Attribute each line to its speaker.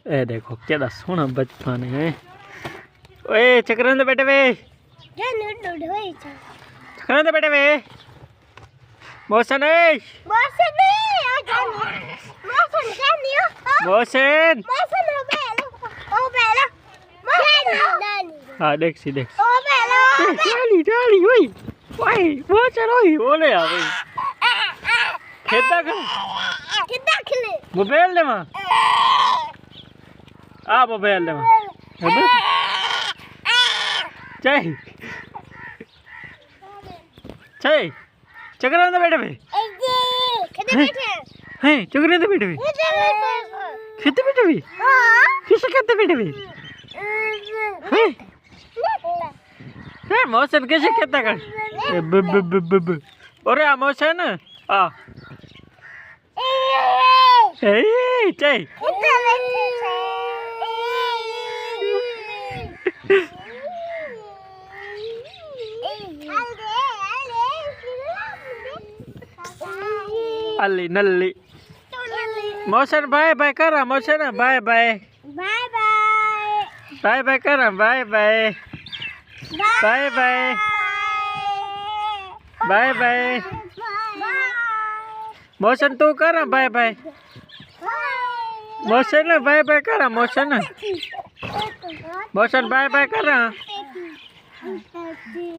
Speaker 1: ए देखो क्या सोना बचपन है। ओए चक्रांत बेटे वे चक्रांत बेटे वे मोशन मोशन हाँ देख सी देख डाली डाली ओए ओए मोशन ओए ओले आ भाई खेता खेले मोबाइल ले मां आ मोबाइल ले मां जय जय चक्रांत बेटे वे हैं चक्रांत बेटे वे खेते बेटे वे किसे खेते बेटे वे हैं मोशन कैसे खेता कर ब ब ब ब ब अरे आ मोशन आ ए जय अल्ली नल्ली मोशन बाय बाय कर मोशन बाय बाय
Speaker 2: बाय बाय
Speaker 1: बाय बाय कर बाय बाय बाय बाय बाय बाय मोशन तू कर बाय बाय मोशन बाय बाय कर मोशन मोशन बाय बाय कर